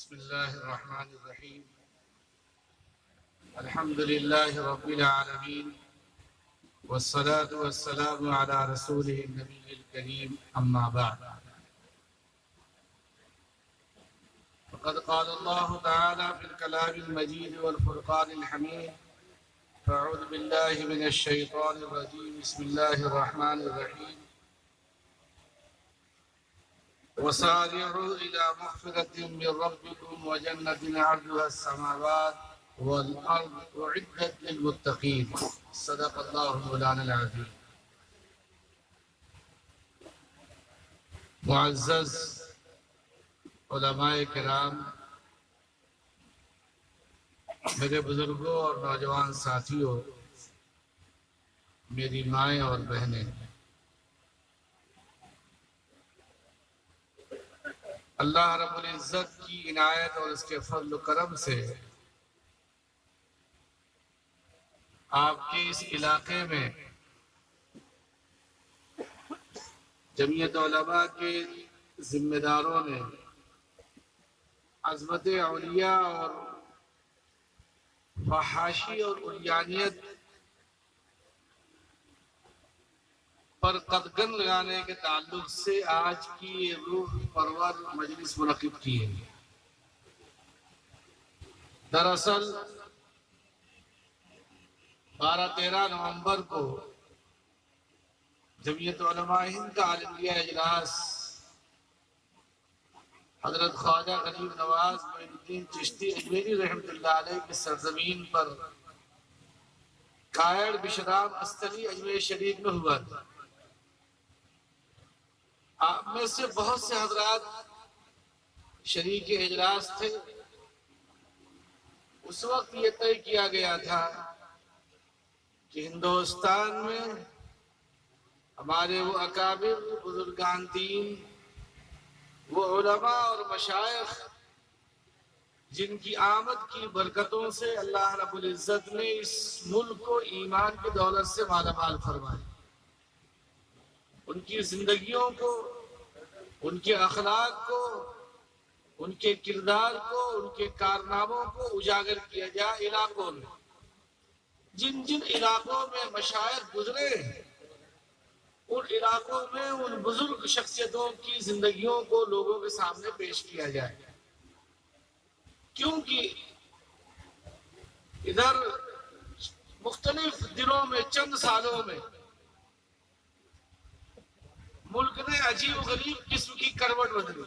بسم الله الرحمن الرحيم. الحمد لله رب العالمين، والصلاة والسلام على رسوله النبي الكريم، أما بعد. فقد قال الله تعالى في الكلام المجيد والفرقان الحميد: فأعوذ بالله من الشيطان الرجيم. بسم الله الرحمن الرحيم. وسارعوا إلى مغفرة من ربكم وجنة عرضها السماوات والأرض أعدت للمتقين. صدق الله مولانا العظيم. معزز علماء کرام، میرے بزرگوں اور نوجوان ساتھیوں، میری مائیں اور بہنیں، اللہ رب العزت کی عنایت اور اس کے فضل و کرم سے آپ کے اس علاقے میں جمعیت علماء کے ذمہ داروں نے عظمت اولیاء اور فحاشی اور عریانیت پر قدغن لگانے کے تعلق سے آج کی یہ روح پرور مجلس منعقد کی ہے۔ دراصل 12-13 نومبر کو جمعیت علماء ہند کا عالمیہ اجلاس حضرت خواجہ غریب نواز معین الدین چشتی اجمیری رحمۃ اللہ علیہ کی سرزمین پر کائڑ بشرام استری اجمیر شریف میں ہوا تھا۔ آپ میں سے بہت سے حضرات شریک اجلاس تھے۔ اس وقت یہ طے کیا گیا تھا کہ ہندوستان میں ہمارے وہ اکابر بزرگان دین، وہ علماء اور مشائخ جن کی آمد کی برکتوں سے اللہ رب العزت نے اس ملک کو ایمان کی دولت سے مالا مال فرمایا، ان کی زندگیوں کو، ان کے اخلاق کو، ان کے کردار کو، ان کے کارناموں کو اجاگر کیا جائے۔ علاقوں میں جن جن علاقوں میں مشائخ گزرے ان علاقوں میں ان بزرگ شخصیتوں کی زندگیوں کو لوگوں کے سامنے پیش کیا جائے، کیونکہ ادھر مختلف دنوں میں، چند سالوں میں ملک نے عجیب و غریب قسم کی کروٹ بدلی،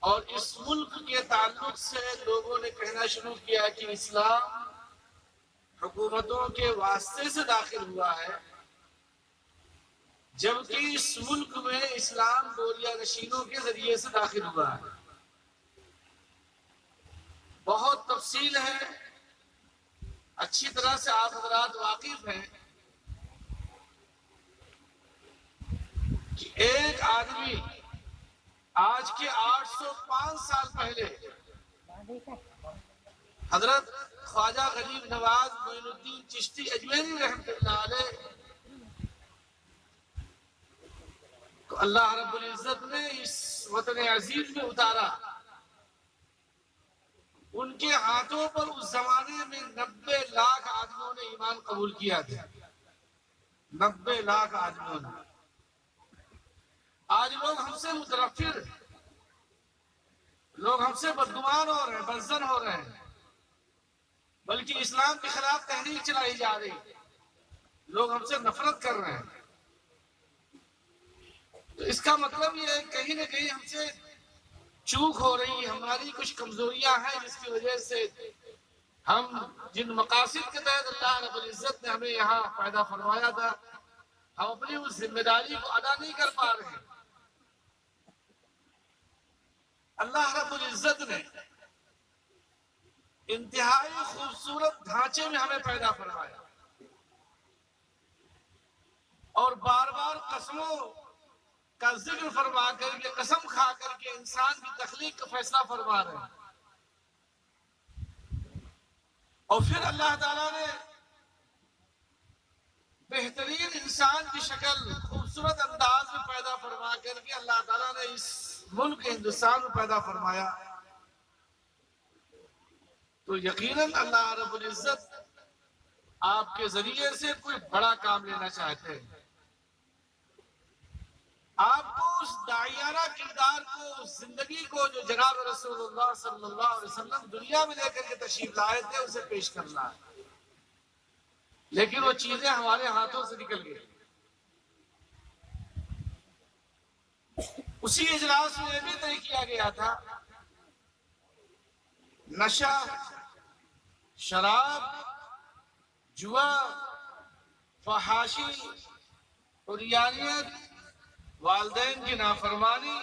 اور اس ملک کے تعلق سے لوگوں نے کہنا شروع کیا کہ اسلام حکومتوں کے واسطے سے داخل ہوا ہے، جبکہ اس ملک میں اسلام گوریا نشینوں کے ذریعے سے داخل ہوا ہے۔ بہت تفصیل ہے، اچھی طرح سے آپ حضرات واقف ہیں کہ ایک آدمی آج کے 805 سال پہلے حضرت خواجہ غریب نواز معین الدین چشتی اجمیری رحمۃ اللہ علیہ تو اللہ رب العزت نے اس وطن عزیز میں اتارا۔ ان کے ہاتھوں پر اس زمانے میں 90 لاکھ آدمیوں نے ایمان قبول کیا تھا، 90 لاکھ آدمیوں نے۔ آج لوگ ہم سے متنفر، لوگ ہم سے بدگمان ہو رہے ہیں، بدظن ہو رہے ہیں، بلکہ اسلام کے خلاف تحریک چلائی جا رہی، لوگ ہم سے نفرت کر رہے ہیں۔ تو اس کا مطلب یہ ہے کہیں نہ کہیں ہم سے چوک ہو رہی، ہماری کچھ کمزوریاں ہیں جس کی وجہ سے ہم جن مقاصد کے تحت اللہ رب العزت نے ہمیں یہاں پیدا فرمایا تھا، ہم اپنی اس ذمہ داری کو ادا نہیں کر پا رہے ہیں۔ اللہ رب العزت نے انتہائی خوبصورت ڈھانچے میں ہمیں پیدا فرمایا، اور بار بار قسموں کا ذکر فرما کر کے، قسم کھا کر کے انسان کی تخلیق کا فیصلہ فرما رہے ہیں، اور پھر اللہ تعالیٰ نے بہترین انسان کی شکل خوبصورت انداز میں پیدا فرما کر کے اللہ تعالیٰ نے اس ملک ہندوستان میں پیدا فرمایا تو یقیناً اللہ رب العزت آپ کے ذریعے سے کوئی بڑا کام لینا چاہتے ہیں. آپ کو اس داعیانہ کردار کو، اس زندگی کو جو جناب رسول اللہ صلی اللہ علیہ وسلم دنیا میں لے کر کے تشریف لائے تھے اسے پیش کرنا ہے. لیکن وہ چیزیں ہمارے ہاتھوں سے نکل گئی. اسی اجلاس میں یہ بھی طے کیا گیا تھا نشہ، شراب، جوا، فحاشی، عریانیت، والدین کی نافرمانی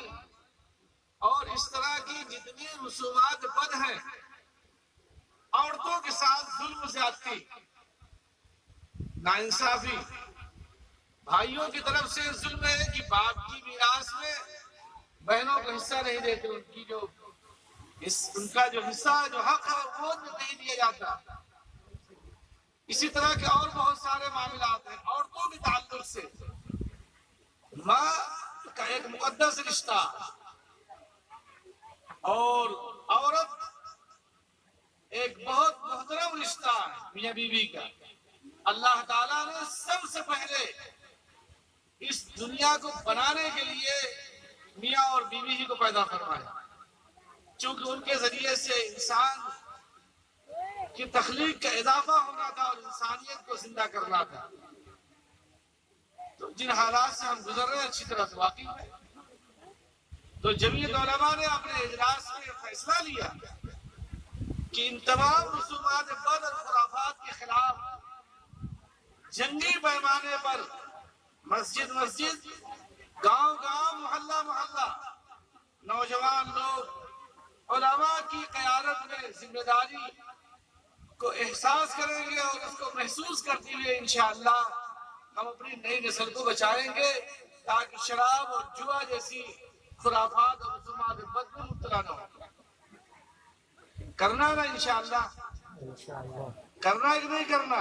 اور اس طرح کی جتنی رسومات بد ہیں، عورتوں کے ساتھ ظلم و زیادتی، ناانصافی، بھائیوں کی طرف سے ظلم ہے کہ باپ کی میراث میں بہنوں کو حصہ نہیں دیتے، ان کا جو حصہ جو حق ہے وہ نہیں دیا جاتا. اسی طرح کے اور بہت سارے معاملات ہیں. عورتوں کے تعلق سے ماں کا ایک مقدس رشتہ اور عورت ایک بہت محترم رشتہ ہے میاں بیوی کا. اللہ تعالیٰ نے سب سے پہلے اس دنیا کو بنانے کے لیے میاں اور بیوی ہی کو پیدا فرمایا، چونکہ ان کے ذریعے سے انسان کی تخلیق کا اضافہ ہونا تھا اور انسانیت کو زندہ کرنا تھا. تو جن حالات سے ہم گزر رہے ہیں اچھی طرح سے واقعی ہے. تو جمعیت علماء نے اپنے اجلاس میں فیصلہ لیا کہ ان تمام رسومات بد اور خرافات کے خلاف جنگی پیمانے پر مسجد مسجد، گاؤں گاؤں، محلہ محلہ، نوجوان لوگ علماء کی قیادت میں ذمہ داری کو احساس کریں گے اور اس کو محسوس کرتے ہوئے انشاءاللہ ہم اپنی نئی نسل کو بچائیں گے تاکہ شراب اور جوا جیسی خرافات اور رسومات بد میں مبتلا نہ ہو. کرنا نا انشاءاللہ، کرنا ہے کہ نہیں کرنا.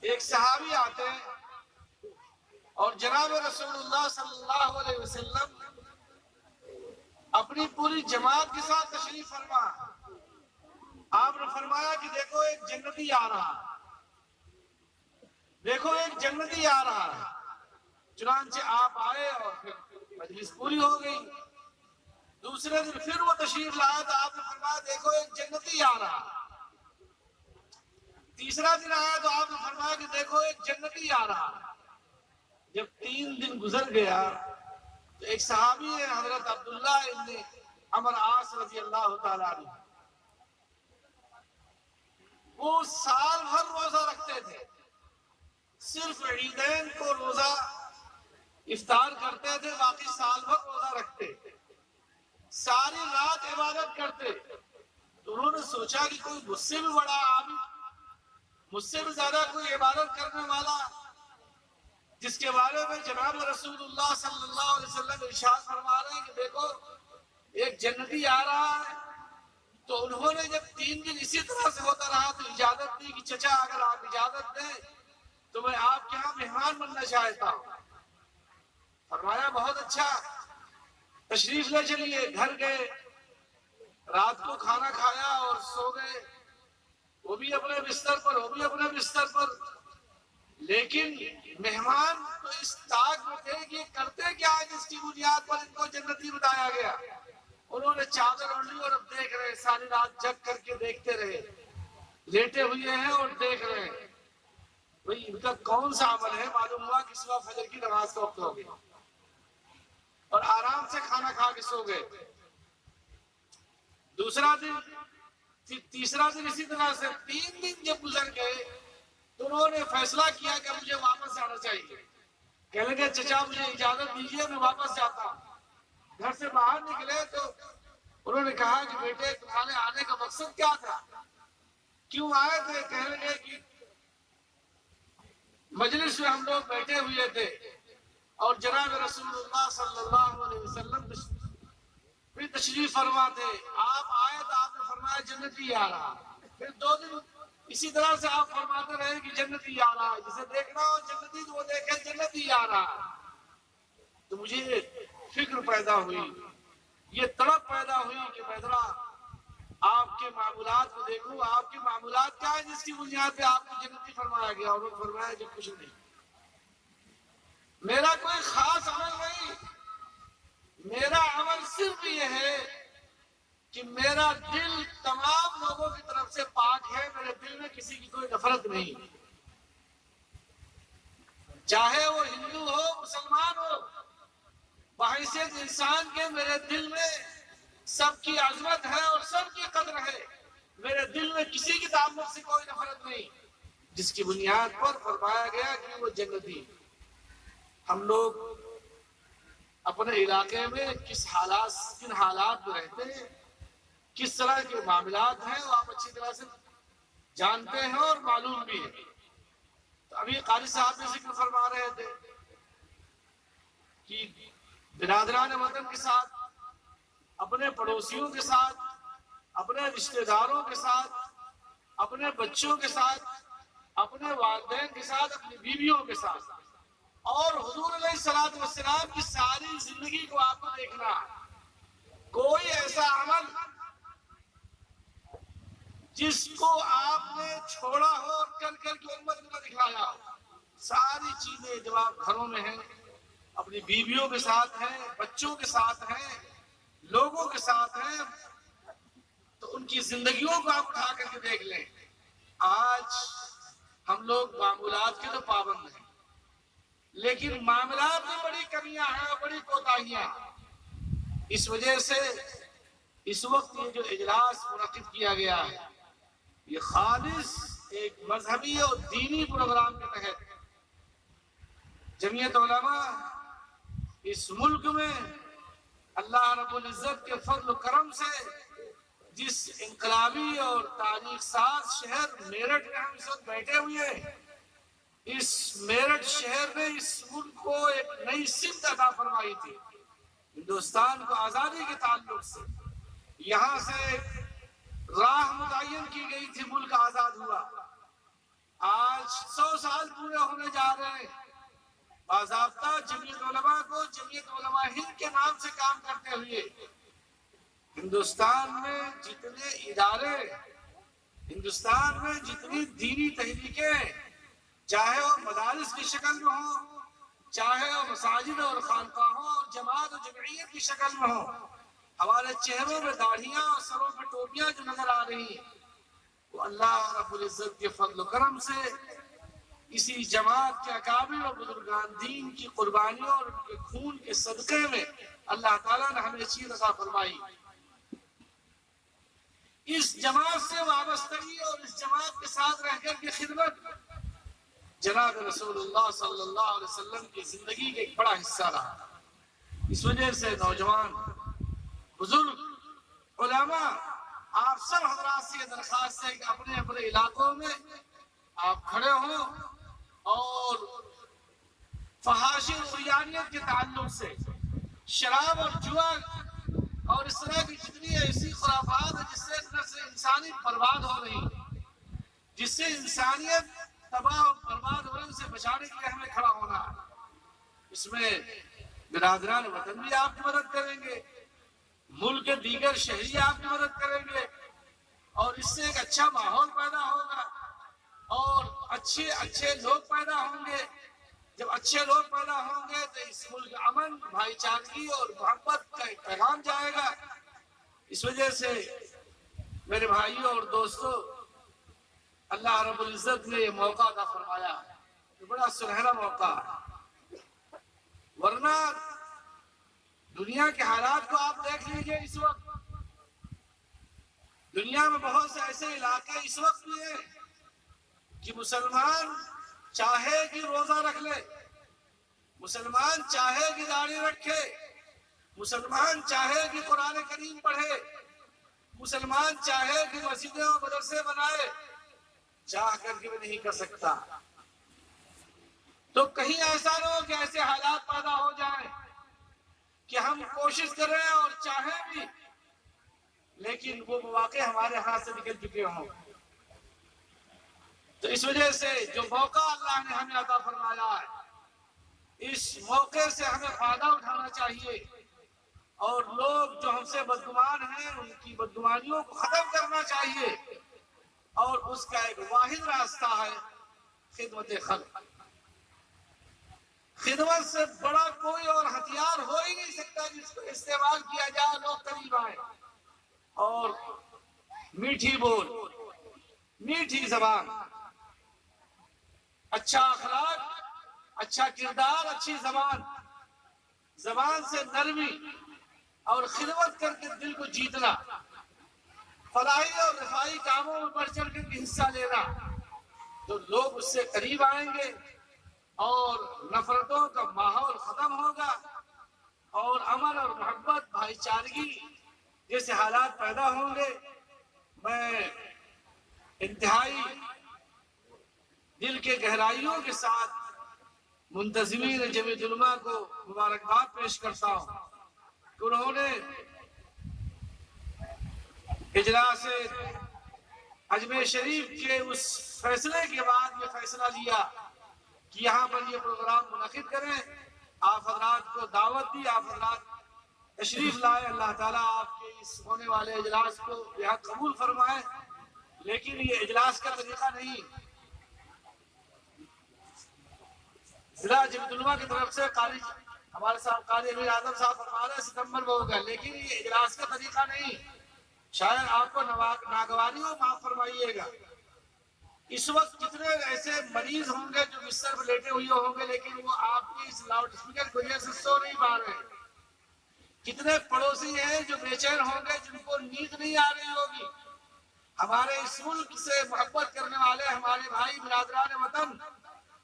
ایک صحابی آتے ہیں اور جناب رسول اللہ صلی اللہ علیہ وسلم اپنی پوری جماعت کے ساتھ تشریف فرما. آپ نے فرمایا کہ دیکھو ایک جنتی آ رہا ہے، دیکھو ایک جنتی آ رہا ہے. چنانچہ آپ آئے اور پھر مجلس پوری ہو گئی. دوسرے دن پھر وہ تشریف لایا تو آپ نے فرمایا دیکھو ایک جنتی آ رہا ہے. تیسرا دن آیا تو آپ نے فرمایا کہ دیکھو ایک جنتی آ رہا ہے. جب 3 دن گزر گیا تو ایک صحابی ہے حضرت عبداللہ ابن عمر عاص رضی اللہ تعالیٰ عنہ، وہ سال بھر روزہ رکھتے تھے، صرف عیدین کو روزہ افطار کرتے تھے، باقی سال بھر روزہ رکھتے، ساری رات عبادت کرتے. تو انہوں نے سوچا کہ کوئی مجھ سے بھی بڑا عابد، مجھ سے بھی زیادہ کوئی عبادت کرنے والا، جس کے بارے میں جناب رسول اللہ صلی اللہ علیہ وسلم ارشاد فرما رہے ہیں کہ دیکھو ایک جنتی آ رہا ہے. تو انہوں نے جب 3 دن اسی طرح سے ہوتا رہا تو اجازت دی کہ چچا اگر آپ اجازت دیں تو میں آپ کے ہاں مہمان بننا چاہتا ہوں. فرمایا بہت اچھا، تشریف لے چلیے. گھر گئے، رات کو کھانا کھایا اور سو گئے، وہ بھی اپنے بستر پر، وہ بھی اپنے بستر پر. لیکن مہمان تو اس طاق میں تھے کہ کرتے کیا ہے جس کی بنیاد پر ان کو جنتی بتایا گیا. انہوں نے چادر اوڑھ لی اور اب دیکھ رہے، ساری رات جگ کر کے دیکھتے رہے، لیٹے ہوئے ہیں اور دیکھ رہے ہیں. بھئی ان کا کون سا عمل ہے؟ معلوم ہوا کہ صبح فجر کی نماز کا وقت ہو گیا اور آرام سے کھانا کھا کے سو گئے. دوسرا دن، تیسرا دن اسی طرح سے. 3 دن جب گزر گئے تو انہوں نے فیصلہ کیا کہ مجھے واپس جانا چاہیے. کہنے لگے چچا مجھے اجازت دیجیے میں واپس جاتا ہوں. گھر سے باہر نکلے تو انہوں نے کہا کہ بیٹے تمہارے آنے کا مقصد کیا تھا، کیوں آئے تھے؟ کہنے لگے کہ مجلس میں ہم لوگ بیٹھے ہوئے تھے اور جناب رسول اللہ صلی اللہ علیہ وسلم پھر تشریف فرما تھے. آپ آئے تو آپ نے فرمایا جنتی آ رہا. پھر 2 دن اسی طرح سے آپ فرماتے رہے کہ جنتی آ رہا ہے، جسے دیکھنا ہو جنتی تو وہ دیکھے جنتی آ رہا. تو مجھے فکر پیدا ہوئی، یہ تڑپ پیدا ہوئی کہ میں ذرا آپ کے معمولات کو دیکھوں، آپ کے معمولات کیا ہے جس کی بنیاد پہ آپ کو جنتی فرمایا گیا؟ اور فرمایا کہ کچھ نہیں، میرا کوئی خاص عمل نہیں، میرا عمل صرف یہ ہے کہ میرا دل تمام لوگوں کی طرف سے پاک ہے، میرے دل میں کسی کی کوئی نفرت نہیں، چاہے وہ ہندو ہو مسلمان ہو، بحیثیت انسان کے میرے دل میں سب کی عظمت ہے اور سب کی قدر ہے، میرے دل میں کسی کی تعلق سے کوئی نفرت نہیں، جس کی بنیاد پر فرمایا گیا کہ وہ جنتی۔ ہم لوگ اپنے علاقے میں کن حالات میں رہتے ہیں، کس طرح کے معاملات ہیں، وہ آپ اچھی طرح سے جانتے ہیں اور معلوم بھی ہے۔ تو ابھی قاری صاحب نے ذکر فرما رہے تھے کہ برادران وطن کے ساتھ، اپنے پڑوسیوں کے ساتھ، اپنے رشتہ داروں کے ساتھ، اپنے بچوں کے ساتھ، اپنے والدین کے ساتھ، اپنی بیویوں کے ساتھ، اور حضور علیہ السلام کی ساری زندگی کو آپ کو دیکھنا ہے۔ کوئی ایسا عمل جس کو آپ نے چھوڑا ہو اور کر کے امت کو نہ دکھایا ہو، ساری چیزیں جب آپ گھروں میں ہیں، اپنی بیویوں کے ساتھ ہیں، بچوں کے ساتھ ہیں، لوگوں کے ساتھ ہیں، تو ان کی زندگیوں کو آپ اٹھا کر کے دیکھ لیں۔ آج ہم لوگ معمولات کے تو پابند ہیں، لیکن معاملات میں بڑی کمیاں ہیں، بڑی کوتاہیاں۔ اس وجہ سے اس وقت یہ جو اجلاس منعقد کیا گیا ہے، یہ خالص ایک مذہبی اور دینی پروگرام کے تحت جمعیت علماء اس ملک میں اللہ رب العزت کے فضل و کرم سے جس انقلابی اور تاریخ ساز شہر میرٹھ میں ہم اس وقت بیٹھے ہوئے ہیں، اس میرٹھ شہر نے اس ملک کو ایک نئی سمت عطا فرمائی تھی۔ ہندوستان کو آزادی کے تعلق سے یہاں سے راہ متعین کی گئی تھی، ملک آزاد ہوا۔ آج 100 سال پورے ہونے جا رہے ہیں۔ باضابطہ جمعیت علماء کو جمعیت علماء ہند کے نام سے کام کرتے ہوئے ہندوستان میں جتنے ادارے، ہندوستان میں جتنی دینی تحریکیں، چاہے وہ مدارس کی شکل میں ہوں، چاہے وہ مساجد اور خانقاہوں اور جماعت و جمعیت کی شکل میں ہوں، ہمارے چہروں میں داڑھیاں اور سروں پہ ٹوپیاں جو نظر آ رہی ہیں، وہ اللہ رب العزت کے فضل و کرم سے اسی جماعت کے اکابر اور بزرگان دین کی قربانیوں اور ان کے خون کے صدقے میں اللہ تعالیٰ نے ہمیں چیز عطا فرمائی۔ اس جماعت سے وابستگی اور اس جماعت کے ساتھ رہ کر کے خدمت جناب رسول اللہ صلی اللہ علیہ وسلم کی زندگی کا ایک بڑا حصہ رہا۔ اس وجہ سے نوجوان، بزرگ، علماء، آپ سب حضرات سے یہ درخواست ہے کہ اپنے اپنے علاقوں میں آپ کھڑے ہوں اور فحاشی اور عریانیت کے تعلق سے، شراب اور جوا اور اس طرح کی جتنی ایسی خرافات ہیں جس سے نسل انسانی برباد ہو رہی، جس سے انسانیت تباہ و برباد ہو رہی، اسے بچانے کے لیے ہمیں کھڑا ہونا ہے۔ اس میں برادران وطن بھی آپ کی مدد کریں گے، ملک کے دیگر شہری آپ کی مدد کریں گے، اور اس سے ایک اچھا ماحول پیدا ہوگا اور اچھے لوگ پیدا ہوں گے۔ جب اچھے لوگ پیدا ہوں گے تو اس ملک امن، بھائی چارگی اور محبت کا ایک پیغام جائے گا۔ اس وجہ سے میرے بھائیوں اور دوستوں، اللہ رب العزت نے یہ موقع عطا فرمایا، یہ بڑا سنہرا موقع ہے۔ ورنہ دنیا کے حالات کو آپ دیکھ لیجئے، اس وقت دنیا میں بہت سے ایسے علاقے اس وقت بھی ہیں کہ مسلمان چاہے کہ روزہ رکھ لے، مسلمان چاہے کہ داڑھی رکھے، مسلمان چاہے کہ قرآن کریم پڑھے، مسلمان چاہے کہ مسجدیں اور مدرسے بنائے، چاہ کر کے بھی نہیں کر سکتا۔ تو کہیں ایسا نہ ہو کہ ایسے حالات پیدا ہو جائیں کہ ہم کوشش کریں اور چاہیں بھی، لیکن وہ مواقع ہمارے ہاتھ سے نکل چکے ہوں۔ تو اس وجہ سے جو موقع اللہ نے ہمیں عطا فرمایا ہے، اس موقع سے ہمیں فائدہ اٹھانا چاہیے۔ اور لوگ جو ہم سے بدگمان ہیں ان کی بدگمانیوں کو ختم کرنا چاہیے، اور اس کا ایک واحد راستہ ہے خدمت خلق۔ خدمت سے بڑا کوئی اور ہتھیار ہو ہی نہیں سکتا جس کو استعمال کیا جائے لوگ قریب آئیں۔ اور میٹھی بول، میٹھی زبان، اچھا اخلاق، اچھا کردار، اچھی زبان، زبان سے نرمی اور خدمت کر کے دل کو جیتنا، فلاحی اور رفاہی کاموں میں بڑھ چڑھ کر کے حصہ لینا، تو لوگ اس سے قریب آئیں گے اور نفرتوں کا ماحول ختم ہوگا، اور امن اور محبت، بھائی چارگی جیسے حالات پیدا ہوں گے۔ میں انتہائی دل کے گہرائیوں کے ساتھ منتظمین جمعیت علماء کو مبارکباد پیش کرتا ہوں کہ انہوں نے اجلاس اجمیر شریف کے اس فیصلے کے بعد یہ فیصلہ لیا کہ یہاں پر یہ پروگرام منعقد کریں۔ آپ حضرات کو دعوت دی، آپ حضرات تشریف لائے۔ اللہ تعالیٰ آپ کے اس ہونے والے اجلاس کو بہت قبول فرمائے۔ لیکن یہ اجلاس کا طریقہ نہیں، ضلع جمعیت علماء کی طرف سے قاری ہمارے صاحب قاری امیر اعظم صاحب فرما رہے ہیں ستمبر میں ہوگا، لیکن یہ اجلاس کا طریقہ نہیں۔ شاید آپ کو ناگواری ہو، معاف فرمائیے گا۔ اس وقت کتنے ایسے مریض ہوں گے جو بستر پر لیٹے ہوئے ہوں گے، لیکن وہ آپ کی اس لاؤڈ اسپیکر کی وجہ سے سو نہیں پا رہے ہیں۔ کتنے پڑوسی ہیں جو بے چین ہوں گے، جن کو نیند نہیں آ رہی ہوگی۔ ہمارے اس ملک سے محبت کرنے والے ہمارے بھائی برادران وطن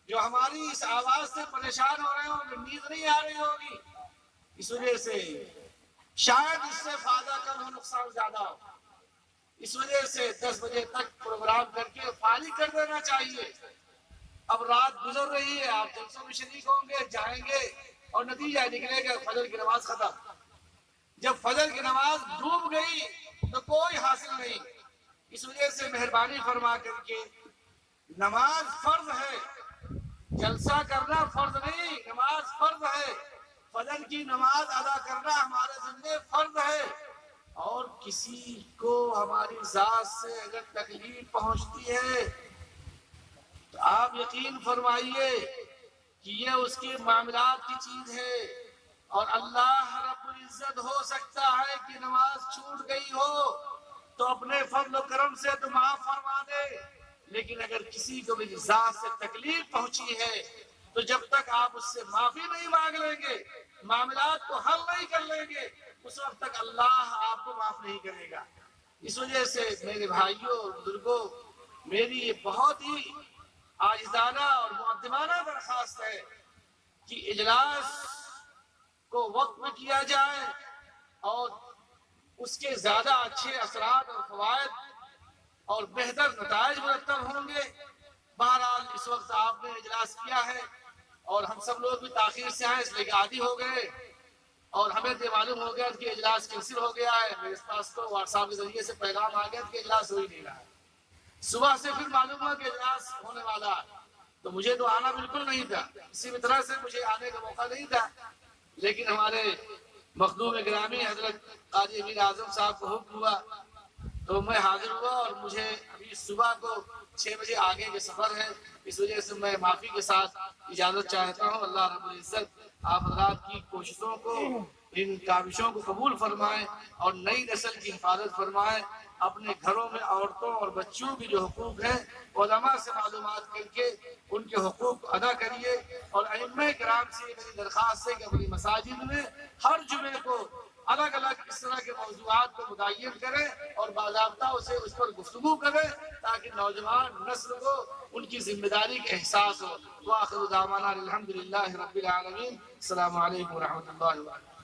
جو ہماری اس آواز سے پریشان ہو رہے ہوں گے، نیند نہیں آ رہی ہوگی۔ اس وجہ سے شاید اس سے فائدہ کم ہو، نقصان زیادہ ہو۔ اس وجہ سے 10 بجے تک پروگرام کر کے فارغ کر دینا چاہیے۔ اب رات گزر رہی ہے، آپ جلسوں میں شریک ہوں گے، جائیں گے، اور نتیجہ نکلے گا فجر کی نماز ختم۔ جب فجر کی نماز ڈوب گئی تو کوئی حاصل نہیں۔ اس وجہ سے مہربانی فرما کر کے نماز فرض ہے، جلسہ کرنا فرض نہیں، نماز فرض ہے۔ فجر کی نماز ادا کرنا ہمارے ذمہ فرض ہے، اور کسی کو ہماری ذات سے اگر تکلیف پہنچتی ہے تو آپ یقین فرمائیے کہ یہ اس کے معاملات کی چیز ہے، اور اللہ رب العزت ہو سکتا ہے کہ نماز چھوٹ گئی ہو تو اپنے فضل و کرم سے تو معاف فرما دے، لیکن اگر کسی کو بھی ذات سے تکلیف پہنچی ہے تو جب تک آپ اس سے معافی نہیں مانگ لیں گے، معاملات کو حل نہیں کر لیں گے، اس وقت تک اللہ آپ کو معاف نہیں کرے گا۔ اس وجہ سے میرے بھائیوں اور بزرگوں، میری یہ بہت ہی عاجزانہ اور مؤدبانہ درخواست ہے کہ اجلاس کو وقت میں کیا جائے، اور اس کے زیادہ اچھے اثرات اور فوائد اور بہتر نتائج مرتب ہوں گے۔ بہرحال اس وقت آپ نے اجلاس کیا ہے، اور ہم سب لوگ بھی تاخیر سے آئے، اس لیے کہ عادی ہو گئے، اور ہمیں تو معلوم ہو گیا کہ اجلاس کینسل ہو گیا ہے۔ میرے پاس تو واٹس ایپ کے ذریعے سے پیغام آ گیا کہ اجلاس ہو ہی نہیں رہا ہے۔ صبح سے پھر معلوم ہوا کہ اجلاس ہونے والا ہے، تو مجھے تو آنا بالکل نہیں تھا، کسی بھی طرح سے مجھے آنے کا موقع نہیں تھا، لیکن ہمارے مخدوم گرامی حضرت قاری امیر اعظم صاحب کو حکم ہوا تو میں حاضر ہوا، اور مجھے ابھی صبح کو 6 بجے آگے کے سفر ہے، اس وجہ سے میں معافی کے ساتھ اجازت چاہتا ہوں۔ اللہ رب العزت آپ حضرات کی کوششوں کو، ان کاوشوں کو قبول فرمائے، اور نئی نسل کی حفاظت فرمائے۔ اپنے گھروں میں عورتوں اور بچوں کی جو حقوق ہیں علماء سے معلومات کر کے ان کے حقوق ادا کریے، اور ائمہ کرام سے میری درخواست ہے کہ اپنی مساجد میں ہر جمعے کو الگ الگ اس طرح کے موضوعات کو متعین کریں، اور باضابطہ اسے اس پر گفتگو کریں، تاکہ نوجوان نسل کو ان کی ذمہ داری کا احساس ہو۔ وآخر دعوانا الحمدللہ رب العالمین۔ السلام علیکم ورحمۃ اللہ وبرکاتہ۔